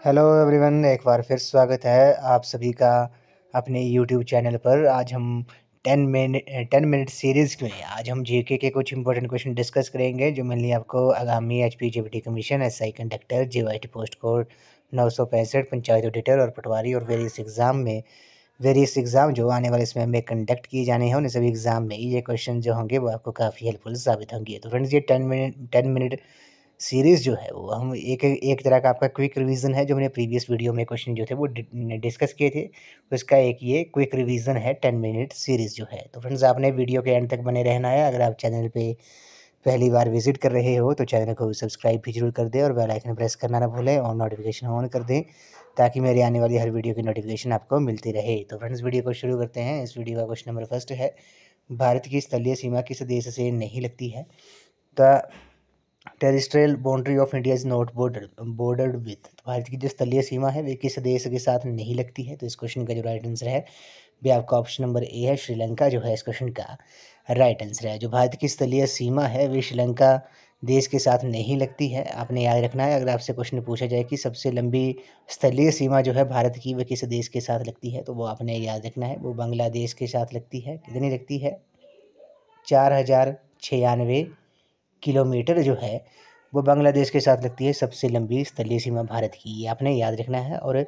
Hello everyone, एक बार फिर स्वागत है आप सभी का अपने यूट्यूब चैनल पर। आज हम 10 मिनट सीरीज़ में आज हम जीके के कुछ इंपॉर्टेंट क्वेश्चन डिस्कस करेंगे जो मेनली आपको आगामी HPGPT commission, SI conductor, GYT post code 965, panchayat auditor और पटवारी और वेरियस एग्ज़ाम जो आने वाले समय में कंडक्ट किए जाने हैं, उन सभी एग्ज़ाम में ये क्वेश्चन जो होंगे वो आपको काफ़ी हेल्पफुल साबित होंगे। तो फ्रेंड्स, ये 10 मिनट सीरीज़ जो है वो हम एक एक तरह का आपका क्विक रिवीजन है। जो मैंने प्रीवियस वीडियो में क्वेश्चन जो थे वो डिस्कस किए थे, उसका एक ये क्विक रिवीजन है 10 मिनट सीरीज़ जो है। तो फ्रेंड्स, आपने वीडियो के एंड तक बने रहना है। अगर आप चैनल पे पहली बार विजिट कर रहे हो तो चैनल को सब्सक्राइब भी जरूर कर दें और बेल आइकन प्रेस करना ना भूलें और नोटिफिकेशन ऑन कर दें ताकि मेरी आने वाली हर वीडियो की नोटिफिकेशन आपको मिलती रहे। तो फ्रेंड्स, वीडियो को शुरू करते हैं। इस वीडियो का क्वेश्चन नंबर फर्स्ट है, भारत की स्थलीय सीमा किस देश से नहीं लगती है? The terrestrial boundary of India is not bordered with. Bharat की जो स्थलीय सीमा है वे किस देश के साथ नहीं लगती है? तो इस क्वेश्चन का जो राइट आंसर है भी आपका ऑप्शन नंबर ए है, श्रीलंका जो है इस क्वेश्चन का राइट आंसर है। जो भारत की स्थलीय सीमा है वे श्रीलंका देश के साथ नहीं लगती है। आपने याद रखना है, अगर आपसे क्वेश्चन पूछा जाए कि सबसे लंबी स्थलीय सीमा जो है भारत की वह किस देश के साथ लगती है, तो वो आपने याद रखना है वो बांग्लादेश के साथ लगती है। कितनी लगती है? 4096 किलोमीटर जो है वो बांग्लादेश के साथ लगती है सबसे लंबी स्थलीय सीमा भारत की, ये आपने याद रखना है। और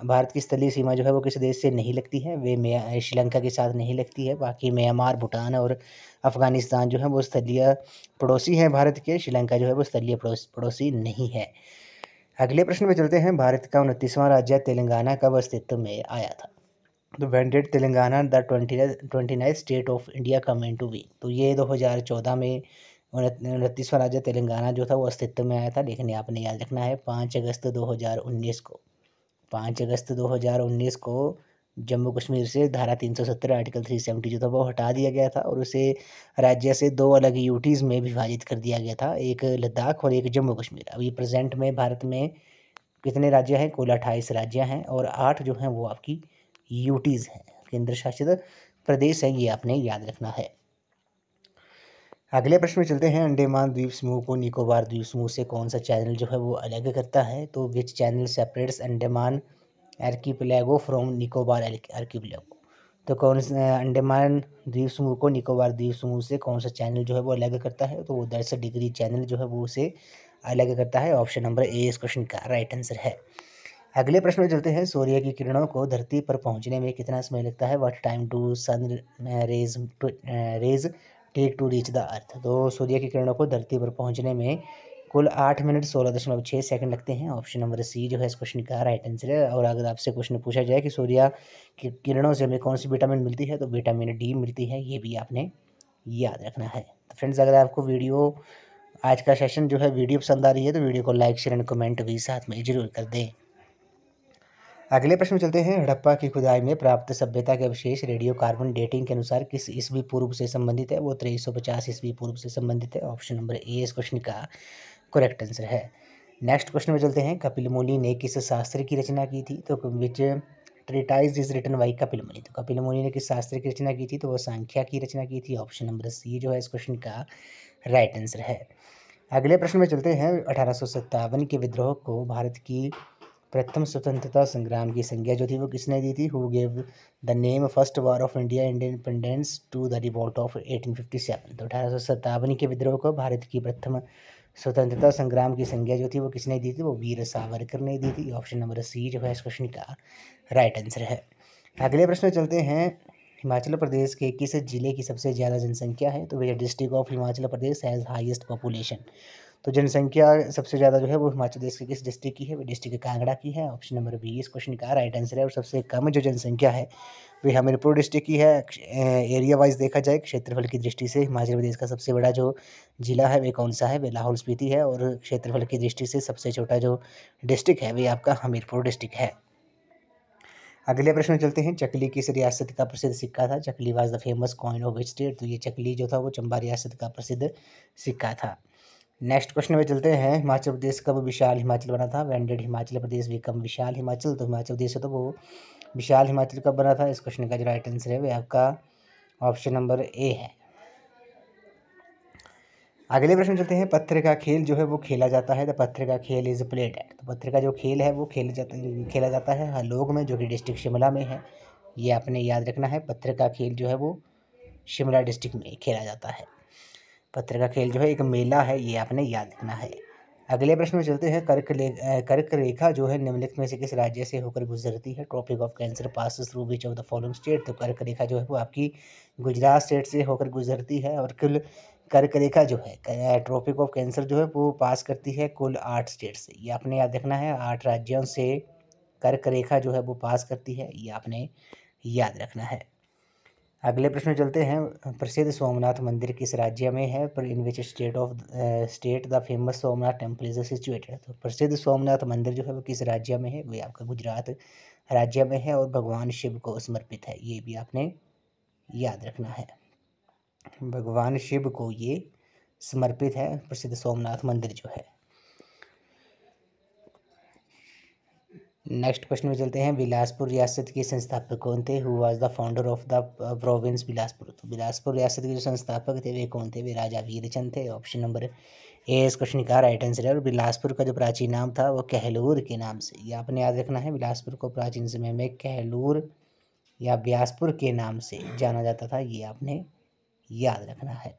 भारत की स्थलीय सीमा जो है वो किस देश से नहीं लगती है? वे श्रीलंका के साथ नहीं लगती है। बाकी म्यांमार, भूटान और अफगानिस्तान जो है वो स्थलीय पड़ोसी हैं भारत के। श्रीलंका जो है वो स्थलीय पड़ोसी नहीं है। अगले प्रश्न में चलते हैं। भारत का 29वां राज्य तेलंगाना कब अस्तित्व में आया था? तो when did Telangana the 29th state of India come into being? तो ये 2014 में 29वां राज्य तेलंगाना जो था वो अस्तित्व में आया था। लेकिन आपने याद रखना है 5 अगस्त 2019 को 5 अगस्त 2019 को जम्मू कश्मीर से धारा 370 आर्टिकल 370 जो था वो हटा दिया गया था और उसे राज्य से दो अलग यूटीज़ में विभाजित कर दिया गया था, एक लद्दाख और एक जम्मू कश्मीर। अभी प्रेजेंट में भारत में कितने राज्य हैं? कुल 28 राज्य हैं और 8 जो हैं वो आपकी यूटीज़ हैं, केंद्र शासित प्रदेश हैं। ये आपने याद रखना है। अगले प्रश्न में चलते हैं। अंडमान द्वीप समूह को निकोबार द्वीप समूह से कौन सा चैनल जो है वो अलग करता है? तो which channel separates Andaman archipelago from Nicobar archipelago? तो कौन सा अंडमान द्वीप समूह को निकोबार द्वीप समूह से कौन सा चैनल जो है वो अलग करता है? तो वो 10 डिग्री चैनल जो है वो उसे अलग करता है। ऑप्शन नंबर ए इस क्वेश्चन का राइट आंसर है। अगले प्रश्न में चलते हैं। सूर्य की किरणों को धरती पर पहुंचने में कितना समय लगता है? What time to sun rays take to reach the earth? तो सूर्य की किरणों को धरती पर पहुंचने में कुल 8 मिनट 16.6 सेकंड लगते हैं। ऑप्शन नंबर सी जो है इस क्वेश्चन का राइट आंसर है। और अगर आपसे क्वेश्चन पूछा जाए कि सूर्य की किरणों से हमें कौन सी विटामिन मिलती है, तो विटामिन डी मिलती है। ये भी आपने याद रखना है। तो फ्रेंड्स, अगर आपको वीडियो आज का सेशन जो है वीडियो पसंद आ रही है तो वीडियो को लाइक, शेयर एंड कमेंट भी साथ में जरूर कर दें। अगले प्रश्न में चलते हैं। हड़प्पा की खुदाई में प्राप्त सभ्यता के अवशेष रेडियो कार्बन डेटिंग के अनुसार किस ईस्वी पूर्व से संबंधित है? वो 2350 ईस्वी पूर्व से संबंधित है। ऑप्शन नंबर ए इस क्वेश्चन का करेक्ट आंसर है। नेक्स्ट क्वेश्चन में चलते हैं। कपिल मुनि ने किस शास्त्र की रचना की थी? तो which treatise is written by Kapil Muni? तो कपिल मुनि ने किस शास्त्र की रचना की थी? तो वो सांख्या की रचना की थी। ऑप्शन नंबर सी जो है इस क्वेश्चन का राइट आंसर है। अगले प्रश्न में चलते हैं। 1857 के विद्रोह को भारत की प्रथम स्वतंत्रता संग्राम की संज्ञा जो थी वो किसने दी थी? Who gave the name first war of India independence to the revolt of 1857? तो 1857 के विद्रोह को भारत की प्रथम स्वतंत्रता संग्राम की संज्ञा जो थी वो किसने दी थी? वो वीर सावरकर ने दी थी। ऑप्शन नंबर सी जो है इस क्वेश्चन का राइट आंसर है। अगले प्रश्न में चलते हैं। हिमाचल प्रदेश के किस जिले की सबसे ज़्यादा जनसंख्या है? तो वह district of Himachal Pradesh has highest population. तो जनसंख्या सबसे ज़्यादा जो है वो हिमाचल प्रदेश के किस डिस्ट्रिक्ट की है? वो डिस्ट्रिक्ट कांगड़ा की है। ऑप्शन नंबर बी इस क्वेश्चन का राइट आंसर है। और सबसे कम जो जनसंख्या है वो हमीरपुर डिस्ट्रिक्ट की है। एरिया वाइज देखा जाए, क्षेत्रफल की दृष्टि से हिमाचल प्रदेश का सबसे बड़ा जो जिला है वे कौन सा है? वे लाहौल स्पीति है। और क्षेत्रफल की दृष्टि से सबसे छोटा जो डिस्ट्रिक्ट है वे आपका हमीरपुर डिस्ट्रिक्ट है। अगले प्रश्न में चलते हैं। चकली किस रियासत का प्रसिद्ध सिक्का था? Chakli was the famous coin of which state? तो ये चकली जो था वो चंबा रियासत का प्रसिद्ध सिक्का था। नेक्स्ट क्वेश्चन में चलते हैं। हिमाचल प्रदेश कब विशाल हिमाचल बना था? When did Himachal Pradesh become Vishal Himachal? तो हिमाचल प्रदेश है तो वो विशाल हिमाचल कब बना था? इस क्वेश्चन का जो राइट आंसर है वो आपका ऑप्शन नंबर ए है। अगले प्रश्न चलते हैं, पत्थर का खेल जो है वो खेला जाता है, तो पत्थर का खेल इज प्लेड एट, तो पत्थर का जो खेल है वो खेला जाता है हलोग में, जो कि डिस्ट्रिक्ट शिमला में है। ये आपने याद रखना है, पत्थर का खेल जो है वो शिमला डिस्ट्रिक्ट में खेला जाता है। पत्थर का खेल जो है एक मेला है, ये आपने याद रखना है। अगले प्रश्न में चलते हैं, कर्क रेखा जो है निम्नलिखित में से किस राज्य से होकर गुजरती है? Tropic of cancer passes through which of the following state, तो कर्क रेखा जो है वो आपकी गुजरात स्टेट से होकर गुजरती है। और कुल कर्क रेखा जो है ट्रॉपिक ऑफ कैंसर जो है वो पास करती है कुल 8 स्टेट से, ये आपने याद रखना है। 8 राज्यों से कर्क रेखा जो है वो पास करती है, ये आपने याद रखना है। अगले प्रश्न में चलते हैं, प्रसिद्ध सोमनाथ मंदिर किस राज्य में है? पर in which state the famous Somnath temple is situated, तो प्रसिद्ध सोमनाथ मंदिर जो है वो किस राज्य में है? वो आपका गुजरात राज्य में है और भगवान शिव को समर्पित है, ये भी आपने याद रखना है। भगवान शिव को ये समर्पित है प्रसिद्ध सोमनाथ मंदिर जो है। नेक्स्ट क्वेश्चन में चलते हैं, बिलासपुर रियासत के संस्थापक कौन थे? Who was the founder of the province Bilaspur, तो बिलासपुर रियासत के जो संस्थापक थे वे कौन थे? वे राजा वीरचंद थे। ऑप्शन नंबर ए इस क्वेश्चन का राइट आंसर है। और बिलासपुर का जो प्राचीन नाम था वो कहलूर के नाम से, ये आपने याद रखना है। बिलासपुर को प्राचीन समय में कहलूर या ब्यासपुर के नाम से जाना जाता था, ये आपने याद रखना है।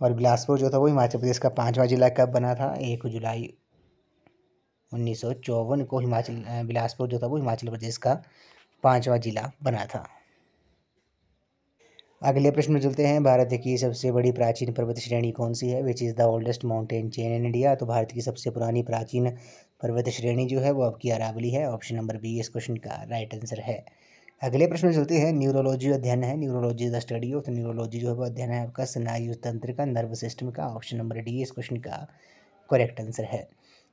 और बिलासपुर जो था वो हिमाचल प्रदेश का 5वां जिला कब बना था? 1 जुलाई 1954 को बिलासपुर जो था वो हिमाचल प्रदेश का 5वां जिला बना था। अगले प्रश्न में चलते हैं, भारत की सबसे बड़ी प्राचीन पर्वत श्रेणी कौन सी है? Which is the oldest mountain chain in India, तो भारत की सबसे पुरानी प्राचीन पर्वत श्रेणी जो है वो आपकी अरावली है। ऑप्शन नंबर बी इस क्वेश्चन का राइट आंसर है। अगले प्रश्न में चलते हैं, न्यूरोलॉजी अध्ययन है, न्यूरोलॉजी द स्टडी ऑफ, तो न्यूरोलॉजी जो है वो अध्ययन है आपका स्नायु तंत्र का, नर्व सिस्टम का। ऑप्शन नंबर डी इस क्वेश्चन का करेक्ट आंसर है।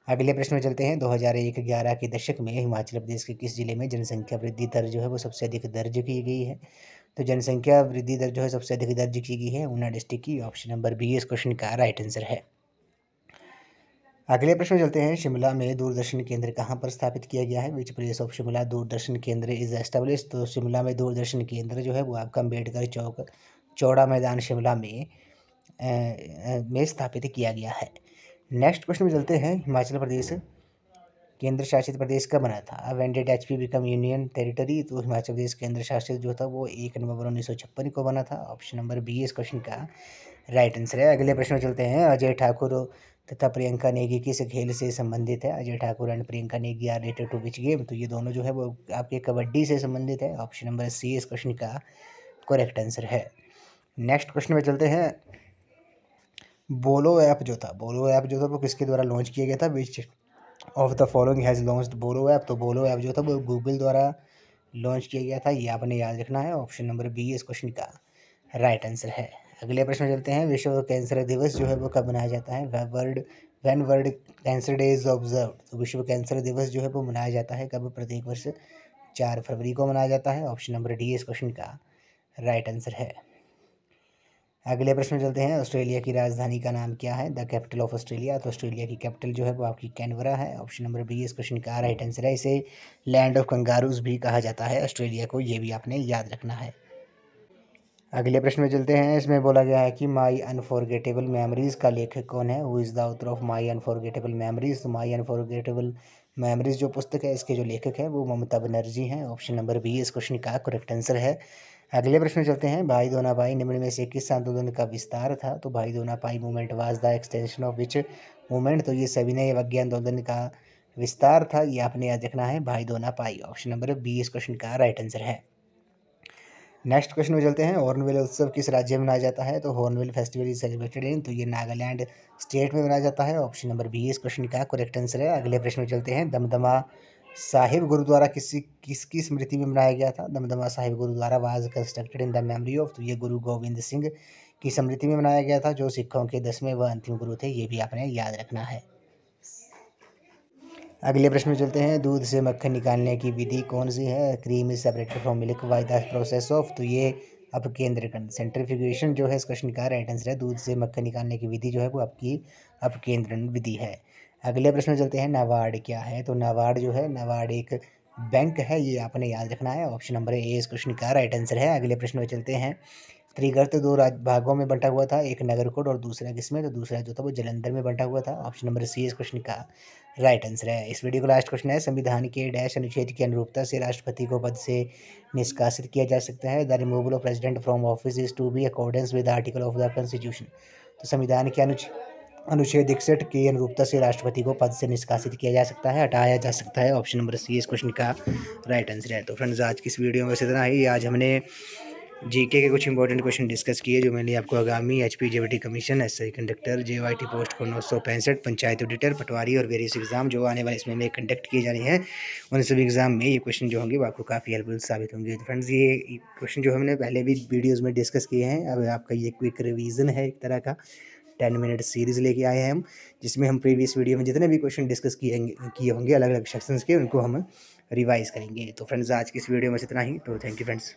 अगले प्रश्न में चलते हैं, 2001-11 के दशक में हिमाचल प्रदेश के किस जिले में जनसंख्या वृद्धि दर जो है वो सबसे अधिक दर्ज की गई है? तो जनसंख्या वृद्धि दर जो है सबसे अधिक दर्ज की गई है ऊना डिस्ट्रिक्ट की। ऑप्शन नंबर बी इस क्वेश्चन का राइट आंसर है। अगले प्रश्न में चलते हैं, शिमला में दूरदर्शन केंद्र कहाँ पर स्थापित किया गया है? Which place of Shimla Doordarshan केंद्र इज एस्टेब्लिश, तो शिमला में दूरदर्शन केंद्र जो है वो आपका अम्बेडकर चौक चौड़ा मैदान शिमला में स्थापित किया गया है। नेक्स्ट क्वेश्चन में चलते हैं, हिमाचल प्रदेश केंद्र शासित प्रदेश कब बना था? When did HP become union territory, तो हिमाचल प्रदेश केंद्र शासित जो था वो 1 नवंबर 1956 को बना था। ऑप्शन नंबर बी इस क्वेश्चन का राइट आंसर है। अगले प्रश्न में चलते हैं, अजय ठाकुर तथा प्रियंका नेगी किस खेल से संबंधित है? Ajay Thakur and Priyanka Negi are related to which game, तो ये दोनों जो है वो आपके कबड्डी से संबंधित है। ऑप्शन नंबर सी इस क्वेश्चन का करेक्ट आंसर है। नेक्स्ट क्वेश्चन में चलते हैं, बोलो ऐप जो था वो किसके द्वारा लॉन्च किया गया था? विच of the following has launched बोलो ऐप, तो बोलो ऐप जो था वो गूगल द्वारा लॉन्च किया गया था, ये आपने याद रखना है। ऑप्शन नंबर बी इस क्वेश्चन का राइट आंसर है। अगले प्रश्न में चलते हैं, विश्व कैंसर दिवस जो है वो कब मनाया जाता है? World cancer day is observe, तो विश्व कैंसर दिवस जो है वो मनाया जाता है कब? प्रत्येक वर्ष 4 फरवरी को मनाया जाता है। ऑप्शन नंबर डी इस क्वेश्चन का राइट आंसर है। अगले प्रश्न में चलते हैं, ऑस्ट्रेलिया की राजधानी का नाम क्या है? द कैपिटल ऑफ ऑस्ट्रेलिया, तो ऑस्ट्रेलिया की कैपिटल जो है वो आपकी कैनबरा है। ऑप्शन नंबर बी इस क्वेश्चन का राइट आंसर है। इसे लैंड ऑफ कंगारूज भी कहा जाता है ऑस्ट्रेलिया को, ये भी आपने याद रखना है। अगले प्रश्न में चलते हैं, इसमें बोला गया है कि माई अनफॉरगेटेबल मेमोरीज का लेखक कौन है? Who is the author of my unforgettable memories, तो माई अनफॉरगेटेबल मेमोरीज जो पुस्तक है इसके जो लेखक हैं वो ममता बनर्जी हैं। ऑप्शन नंबर बी इस क्वेश्चन का करेक्ट आंसर है। अगले प्रश्न में चलते हैं, भाई दोना भाई निम्न में से किस आंदोलन का विस्तार था? तो भाई दोना भाई movement was the extension of which movement, तो ये सविनय अवज्ञा आंदोलन का विस्तार था, ये आपने याद रखना है, भाई दोना पाई। ऑप्शन नंबर बी इस क्वेश्चन का राइट आंसर है। नेक्स्ट क्वेश्चन में चलते हैं, हॉर्नबिल उत्सव किस राज्य में मनाया जाता है? तो hornbill festival is celebrated in, तो ये नागालैंड स्टेट में मनाया जाता है। ऑप्शन नंबर बी इस क्वेश्चन का करेक्ट आंसर है। अगले प्रश्न में चलते हैं, दमदमा साहिब गुरुद्वारा किसकी स्मृति में बनाया गया था? Damdama Sahib Gurdwara was constructed in the memory of, तो ये गुरु गोविंद सिंह की स्मृति में बनाया गया था, जो सिखों के 10वें व अंतिम गुरु थे, ये भी आपने याद रखना है। अगले प्रश्न में चलते हैं, दूध से मक्खन निकालने की विधि कौन सी है? Cream is separated from milk by the process of, तो ये अपकेंद्रकरण सेंट्रीफ्यूगेशन जो है इस क्वेश्चन का राइट आंसर है। दूध से मक्खन निकालने की विधि जो है वो आपकी अपकेंद्रण विधि है। अगले प्रश्न में चलते हैं, नाबार्ड क्या है? तो नाबार्ड जो है, नाबार्ड एक बैंक है, ये आपने याद रखना है। ऑप्शन नंबर ए इस क्वेश्चन का राइट आंसर है। अगले प्रश्न में चलते हैं, त्रिगर्त दो भागों में बंटा हुआ था, एक नगरकोट और दूसरा किसमें, तो दूसरा जो था वो जालंधर में बंटा हुआ था। ऑप्शन नंबर सी इस क्वेश्चन का राइट आंसर है। इस वीडियो का लास्ट क्वेश्चन है, संविधान के डैश अनुच्छेद की अनुरूपता से राष्ट्रपति को पद से निष्कासित किया जा सकता है। The removal of president from office is to be accordance with article of the constitution. तो संविधान के अनुच्छेद 61 की अनुरूपता से राष्ट्रपति को पद से निष्कासित किया जा सकता है, हटाया जा सकता है। ऑप्शन नंबर सी इस क्वेश्चन का राइट आंसर है। तो फ्रेंड्स आज की इस वीडियो में बस इतना ही। आज हमने जीके के कुछ इंपॉर्टेंट क्वेश्चन डिस्कस किए जो मैंने आपको आगामी एचपीजेबीटी कमीशन, एसआई कंडक्टर, जेवाईटी पोस्ट को 965, पंचायत ऑडिटर, पटवारी और वेरियस एग्जाम जो आने वाले इसमें कंडक्ट किए जा रहे हैं, उन सभी एग्जाम में ये क्वेश्चन जो होंगे वो आपको काफ़ी हेल्पफुल साबित होंगे। तो फ्रेंड्स ये क्वेश्चन जो हमने पहले भी वीडियोज़ में डिस्कस किए हैं, अब आपका ये क्विक रिवीजन है एक तरह का। 10 मिनट सीरीज़ लेके आए हैं हम, जिसमें हम प्रीवियस वीडियो में जितने भी क्वेश्चन डिस्कस किए होंगे अलग अलग सेक्शंस के, उनको हम रिवाइज करेंगे। तो फ्रेंड्स आज की इस वीडियो में इतना ही। तो थैंक यू फ्रेंड्स।